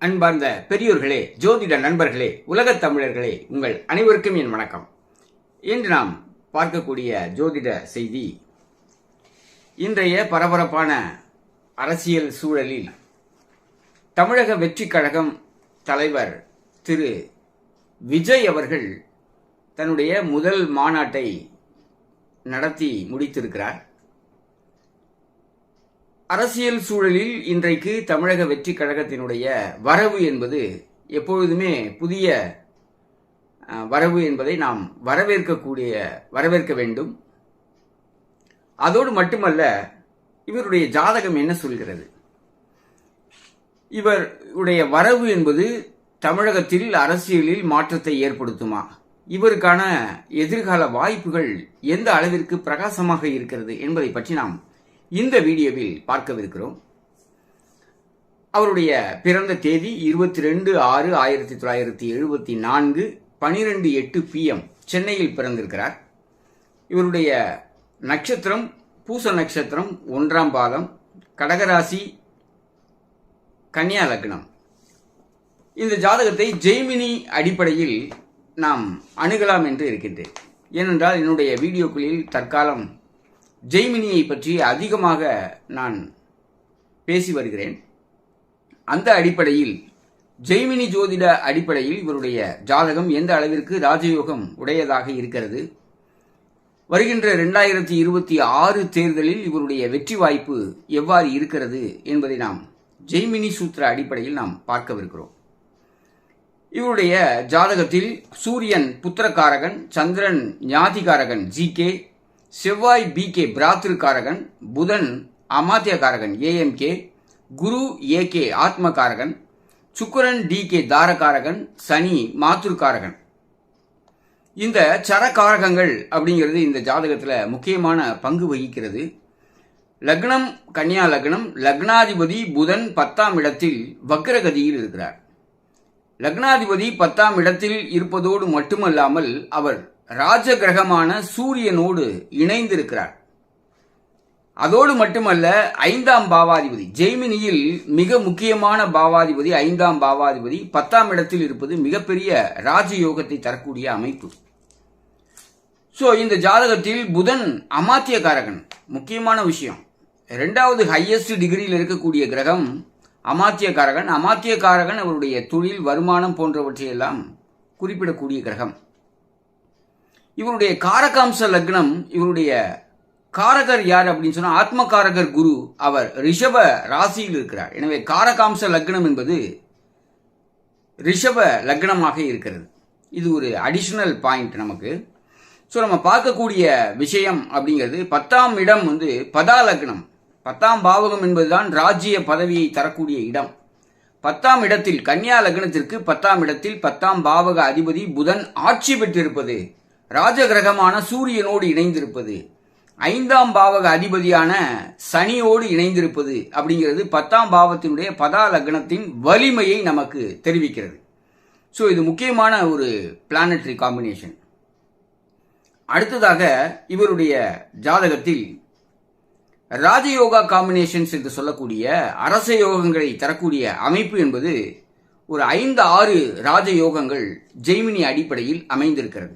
அன்பார்ந்த பெரியோர்களே, ஜோதிட நண்பர்களே, உலகத் தமிழர்களே, உங்கள் அனைவருக்கும் என் வணக்கம். இன்று நாம் பார்க்கக்கூடிய ஜோதிட செய்தி, இன்றைய பரபரப்பான அரசியல் சூழலில் தமிழக வெற்றிக் கழகம் தலைவர் திரு விஜய் அவர்கள் தன்னுடைய முதல் மாநாட்டை நடத்தி முடித்திருக்கிறார். அரசியல் சூழலில் இன்றைக்கு தமிழக வெற்றி கழகத்தினுடைய வரவு என்பது எப்பொழுதுமே புதிய வரவு என்பதை நாம் வரவேற்க வேண்டும். அதோடு மட்டுமல்ல, இவருடைய ஜாதகம் என்ன சொல்கிறது? இவருடைய வரவு என்பது தமிழகத்தில் அரசியலில் மாற்றத்தை ஏற்படுத்துமா? இவருக்கான எதிர்கால வாய்ப்புகள் எந்த அளவிற்கு பிரகாசமாக இருக்கிறது என்பதை பற்றி நாம் இந்த வீடியோவில் பார்க்கவிருக்கிறோம். அவருடைய பிறந்த தேதி 22/6/1974 12:08 PM சென்னையில் பிறந்திருக்கிறார். இவருடைய நட்சத்திரம் பூச நட்சத்திரம், 1ஆம் பாதம், கடகராசி, கன்னியா லக்னம். இந்த ஜாதகத்தை ஜெய்மினி அடிப்படையில் நாம் அணுகலாம் என்று இருக்கின்றேன். ஏனென்றால் என்னுடைய வீடியோக்களில் தற்காலம் ஜெய்மினியை பற்றி அதிகமாக நான் பேசி வருகிறேன். அந்த அடிப்படையில் ஜெய்மினி ஜோதிட அடிப்படையில் இவருடைய ஜாதகம் எந்த அளவிற்கு ராஜயோகம் உடையதாக இருக்கிறது, வருகின்ற 2026 தேர்தலில் இவருடைய வெற்றி வாய்ப்பு எவ்வாறு இருக்கிறது என்பதை நாம் ஜெய்மினி சூத்திர அடிப்படையில் நாம் பார்க்கவிருக்கிறோம். இவருடைய ஜாதகத்தில் சூரியன் புத்திரகாரகன், சந்திரன் ஞாதிகாரகன் GK, செவ்வாய் BK பிராத்திருக்காரகன், புதன் அமாத்தியகாரகன் AMK, குரு AK ஆத்மகாரகன், சுக்கிரன் DK தாரகாரகன், சனி மாத்ருக்காரகன். இந்த சரகாரகங்கள் அப்படிங்கிறது இந்த ஜாதகத்தில் முக்கியமான பங்கு வகிக்கிறது. லக்னம் கன்னியா லக்னம், லக்னாதிபதி புதன் 10ஆம் இடத்தில் வக்ரகதியில் இருக்கிறார். லக்னாதிபதி 10ஆம் இடத்தில் இருப்பதோடு மட்டுமல்லாமல் அவர் ராஜ கிரகமான சூரியனோடு இணைந்திருக்கிறார். அதோடு மட்டுமல்ல, 5ஆம் பாவாதிபதி, ஜெய்மினியில் மிக முக்கியமான பாவாதிபதி 5ஆம் பாவாதிபதி 10ஆம் இடத்தில் இருப்பது மிகப்பெரிய ராஜயோகத்தை தரக்கூடிய அமைப்பு. இந்த ஜாதகத்தில் புதன் அமாத்தியகாரகன், முக்கியமான விஷயம். 2வது ஹையஸ்ட் டிகிரியில் இருக்கக்கூடிய கிரகம் அமாத்தியகாரகன். அமாத்தியகாரகன் அவருடைய தொழில், வருமானம் போன்றவற்றையெல்லாம் குறிப்பிடக்கூடிய கிரகம். இவருடைய காரகாம்ச லக்னம், இவருடைய காரகர் யார் அப்படின்னு சொன்னா ஆத்மகாரகர் குரு. அவர் ரிஷப ராசியில் இருக்கிறார். எனவே காரகாம்ச லக்னம் என்பது ரிஷப லக்னமாக இருக்கிறது. இது ஒரு அடிஷனல் பாயிண்ட் நமக்கு. நம்ம பார்க்கக்கூடிய விஷயம் அப்படிங்கிறது 10ஆம் இடம் பதா லக்னம். 10ஆம் பாவகம் என்பதுதான் ராஜ்ய பதவியை தரக்கூடிய இடம். 10ஆம் இடத்தில் கன்னியா லக்னத்திற்கு 10ஆம் இடத்தில் 10ஆம் பாவக அதிபதி புதன் ஆட்சி பெற்றிருப்பது, ராஜகிரகமான சூரியனோடு இணைந்திருப்பது, 5ஆம் பாவக அதிபதியான சனியோடு இணைந்திருப்பது அப்படிங்கிறது 10ஆம் பாவத்தினுடைய பதா லக்னத்தின் வலிமையை நமக்கு தெரிவிக்கிறது. இது முக்கியமான ஒரு பிளானட்டரி காம்பினேஷன். அடுத்ததாக இவருடைய ஜாதகத்தில் ராஜயோகா காம்பினேஷன்ஸ் என்று சொல்லக்கூடிய அரச யோகங்களை தரக்கூடிய அமைப்பு என்பது ஒரு 5-6 ராஜயோகங்கள் ஜெய்மினி அடிப்படையில் அமைந்திருக்கிறது.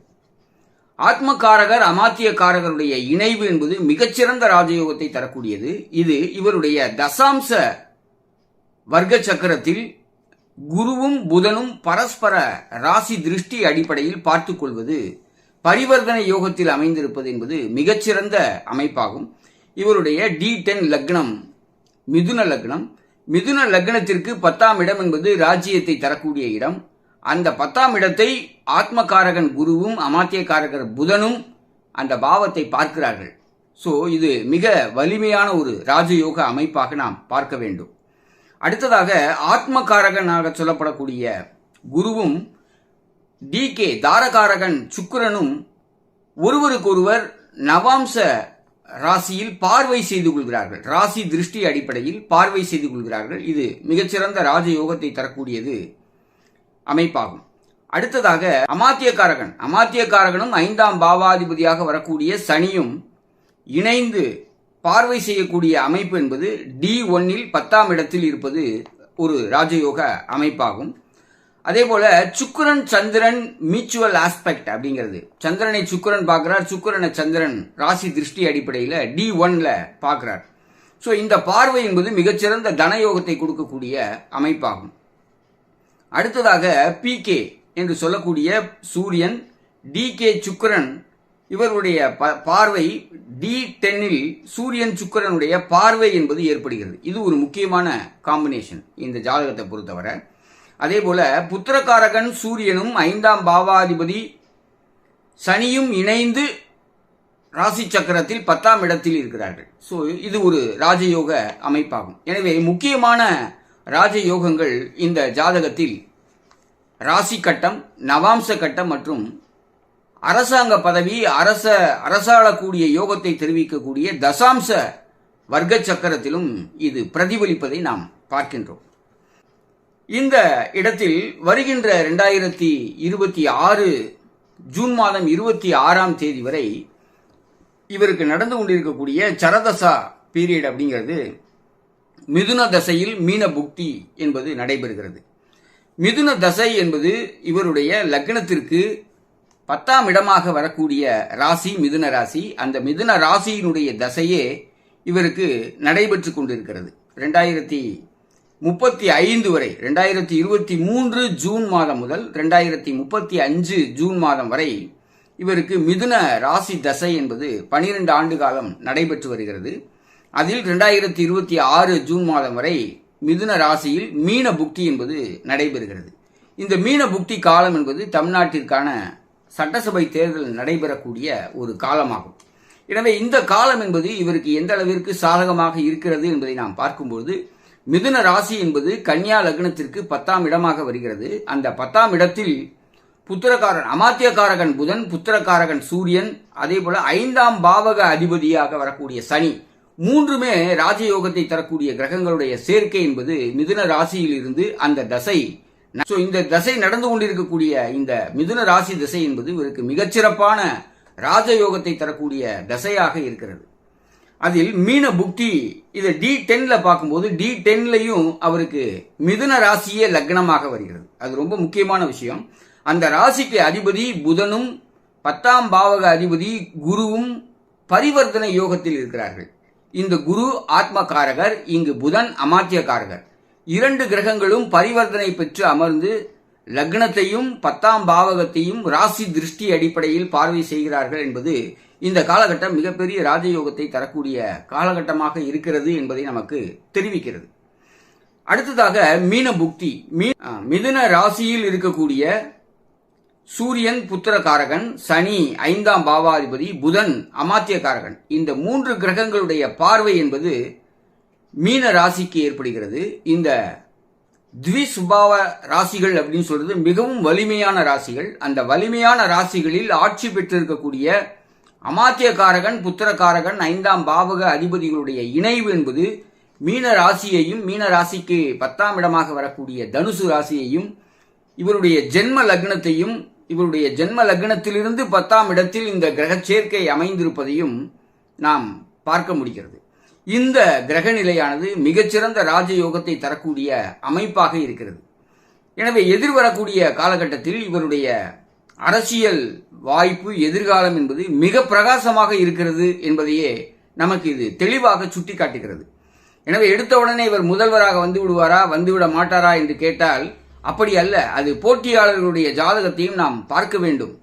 ஆத்மகாரகர் அமாத்தியகாரகருடைய இணைவு என்பது மிகச்சிறந்த ராஜயோகத்தை தரக்கூடியது. இது இவருடைய தசாம்ச வர்க்க சக்கரத்தில் குருவும் புதனும் பரஸ்பர ராசி திருஷ்டி அடிப்படையில் பார்த்துக் கொள்வது, பரிவர்த்தனை யோகத்தில் அமைந்திருப்பது என்பது மிகச்சிறந்த அமைப்பாகும். இவருடைய D10 லக்னம் மிதுன லக்னம். மிதுன லக்னத்திற்கு 10ஆம் இடம் என்பது ராஜ்யத்தை தரக்கூடிய இடம். அந்த 10ஆம் இடத்தை ஆத்மகாரகன் குருவும் அமாத்தியகாரகர் புதனும் அந்த பாவத்தை பார்க்கிறார்கள். இது மிக வலிமையான ஒரு ராஜயோக அமைப்பாக நாம் பார்க்க வேண்டும். அடுத்ததாக ஆத்மகாரகனாக சொல்லப்படக்கூடிய குருவும் DK தாரகாரகன் சுக்கிரனும் ஒருவருக்கொருவர் நவாம்ச ராசியில் பார்வை செய்து கொள்கிறார்கள். ராசி திருஷ்டி அடிப்படையில் பார்வை செய்து கொள்கிறார்கள். இது மிகச்சிறந்த ராஜயோகத்தை தரக்கூடியது அமைப்பாகும். அடுத்ததாக அமாத்தியகாரகனும் 5ஆம் பாவாதிபதியாக வரக்கூடிய சனியும் இணைந்து பார்வை செய்யக்கூடிய அமைப்பு என்பது D1 10ஆம் இடத்தில் இருப்பது ஒரு ராஜயோக அமைப்பாகும். அதே போல சுக்கிரன் சந்திரன் மியூச்சுவல் ஆஸ்பெக்ட் அப்படிங்கிறது, சந்திரனை சுக்கிரன் பார்க்கிறார், சுக்கிரனை சந்திரன் ராசி திருஷ்டி அடிப்படையில் D1ல பார்க்கிறார். ஸோ இந்த பார்வை என்பது மிகச்சிறந்த தனயோகத்தை கொடுக்கக்கூடிய அமைப்பாகும். அடுத்ததாக PK என்று சொல்லக்கூடிய சூரியன், DK சுக்கிரன், இவருடைய பார்வை D10ல் சூரியன் சுக்கிரனுடைய பார்வை என்பது ஏற்படுகிறது. இது ஒரு முக்கியமான காம்பினேஷன் இந்த ஜாதகத்தை பொறுத்தவரை. அதே போல புத்திரகாரகன் சூரியனும் 5ஆம் பாவாதிபதி சனியும் இணைந்து ராசி சக்கரத்தில் 10ஆம் இடத்தில் இருக்கிறார்கள். ஸோ இது ஒரு ராஜயோக அமைப்பாகும். எனவே முக்கியமான ராஜயோகங்கள் இந்த ஜாதகத்தில் ராசி கட்டம், நவாம்ச கட்டம் மற்றும் அரசாங்க பதவி, அரசாளக்கூடிய யோகத்தை தெரிவிக்கக்கூடிய தசாம்ச வர்க்க சக்கரத்திலும் இது பிரதிபலிப்பதை நாம் பார்க்கின்றோம். இந்த இடத்தில் வருகின்ற 2026 ஜூன் மாதம் 26ஆம் தேதி வரை இவருக்கு நடந்து கொண்டிருக்கக்கூடிய சரதசா பீரியட் அப்படிங்கிறது மிதுன தசையில் மீன புக்தி என்பது நடைபெறுகிறது. மிதுன தசை என்பது இவருடைய லக்னத்திற்கு 10ஆம் இடமாக வரக்கூடிய ராசி மிதுன ராசி. அந்த மிதுன ராசியினுடைய தசையே இவருக்கு நடைபெற்று கொண்டிருக்கிறது 2035 வரை. 2023 ஜூன் மாதம் முதல் 2035 ஜூன் மாதம் வரை இவருக்கு மிதுன ராசி தசை என்பது 12 ஆண்டு காலம் நடைபெற்று வருகிறது. அதில் 2026 ஜூன் மாதம் வரை மிதுன ராசியில் மீன புக்தி என்பது நடைபெறுகிறது. இந்த மீன புக்தி காலம் என்பது தமிழ்நாட்டிற்கான சட்டசபை தேர்தல் நடைபெறக்கூடிய ஒரு காலமாகும். எனவே இந்த காலம் என்பது இவருக்கு எந்த அளவிற்கு சாதகமாக இருக்கிறது என்பதை நாம் பார்க்கும்போது, மிதுன ராசி என்பது கன்னியா லக்னத்திற்கு 10ஆம் இடமாக வருகிறது. அந்த 10ஆம் இடத்தில் புத்திரகாரன் அமாத்தியகாரகன் புதன், புத்திரகாரகன் சூரியன், அதே போல 5ஆம் பாவக அதிபதியாக வரக்கூடிய சனி, மூன்றுமே ராஜயோகத்தை தரக்கூடிய கிரகங்களுடைய சேர்க்கை என்பது மிதுன ராசியில் இருந்து அந்த தசை. இந்த தசை நடந்து கொண்டிருக்கக்கூடிய இந்த மிதுன ராசி தசை என்பது இவருக்கு மிகச்சிறப்பான ராஜயோகத்தை தரக்கூடிய தசையாக இருக்கிறது. அதில் மீன புக்தி இதை D10ல பார்க்கும்போது D10லையும் அவருக்கு மிதுன ராசியே லக்னமாக வருகிறது. அது ரொம்ப முக்கியமான விஷயம். அந்த ராசிக்கு அதிபதி புதனும் 10ஆம் பாவக அதிபதி குருவும் பரிவர்த்தனை யோகத்தில் இருக்கிறார்கள். இந்த குரு ஆத்மகாரகர், இங்கு புதன் அமாத்தியகாரகர். 2 கிரகங்களும் பரிவர்த்தனை பெற்று அமர்ந்து லக்னத்தையும் 10ஆம் பாவகத்தையும் ராசி திருஷ்டி அடிப்படையில் பார்வை செய்கிறார்கள் என்பது இந்த காலகட்டம் மிகப்பெரிய ராஜயோகத்தை தரக்கூடிய காலகட்டமாக இருக்கிறது என்பதை நமக்கு தெரிவிக்கிறது. அடுத்ததாக மீன புக்தி. மிதுன ராசியில் இருக்கக்கூடிய சூரியன் புத்திரகாரகன், சனி 5ஆம் பாவாதிபதி, புதன் அமாத்தியகாரகன், இந்த 3 கிரகங்களுடைய பார்வை என்பது மீன ராசிக்கு ஏற்படுகிறது. இந்த த்விசுபாவ ராசிகள் அப்படின்னு சொல்றது மிகவும் வலிமையான ராசிகள். அந்த வலிமையான ராசிகளில் ஆட்சி பெற்றிருக்கக்கூடிய அமாத்தியகாரகன், புத்திரகாரகன், 5ஆம் பாவக அதிபதிகளுடைய இணைவு என்பது மீன ராசியையும், மீன ராசிக்கு 10ஆம் இடமாக வரக்கூடிய தனுசு ராசியையும், இவருடைய ஜென்ம லக்னத்தையும், இவருடைய ஜென்ம லக்னத்திலிருந்து 10ஆம் இடத்தில் இந்த கிரக சேர்க்கை அமைந்திருப்பதையும் நாம் பார்க்க முடிகிறது. இந்த கிரக நிலையானது மிகச்சிறந்த ராஜயோகத்தை தரக்கூடிய அமைப்பாக இருக்கிறது. எனவே எதிர்வரக்கூடிய காலகட்டத்தில் இவருடைய அரசியல் வாய்ப்பு, எதிர்காலம் என்பது மிக பிரகாசமாக இருக்கிறது என்பதையே நமக்கு இது தெளிவாக சுட்டி காட்டுகிறது. எனவே எடுத்த உடனே இவர் முதல்வராக வந்து விடுவாரா, வந்துவிட மாட்டாரா என்று கேட்டால் அப்படி அல்ல. அது போட்டியாளர்களுடைய ஜாதகத்தையும் நாம் பார்க்க வேண்டும்.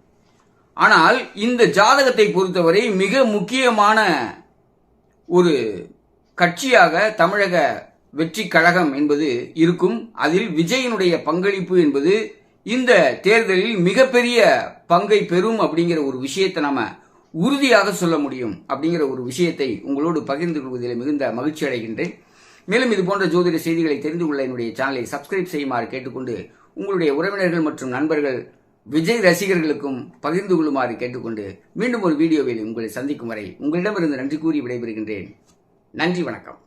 ஆனால் இந்த ஜாதகத்தை பொறுத்தவரை மிக முக்கியமான ஒரு கட்சியாக தமிழக வெற்றி கழகம் என்பது இருக்கும். அதில் விஜயனுடைய பங்களிப்பு என்பது இந்த தேர்தலில் மிகப்பெரிய பங்கை பெறும் அப்படிங்கிற ஒரு விஷயத்தை நாம உறுதியாக சொல்ல முடியும். அப்படிங்கிற ஒரு விஷயத்தை உங்களோடு பகிர்ந்து கொள்வதில் மிகுந்த மகிழ்ச்சி அடைகின்றேன். மேலும் இது போன்ற ஜோதிட செய்திகளை தெரிந்து கொள்ள என்னுடைய சேனலை சப்ஸ்கிரைப் செய்யுமாறு கேட்டுக்கொண்டு, உங்களுடைய உறவினர்கள் மற்றும் நண்பர்கள் விஜய் ரசிகர்களுக்கும் பகிர்ந்து கொள்ளுமாறு கேட்டுக்கொண்டு, மீண்டும் ஒரு வீடியோவில் உங்களை சந்திக்கும் வரை உங்களிடமிருந்து நன்றி கூறி விடைபெறுகின்றேன். நன்றி, வணக்கம்.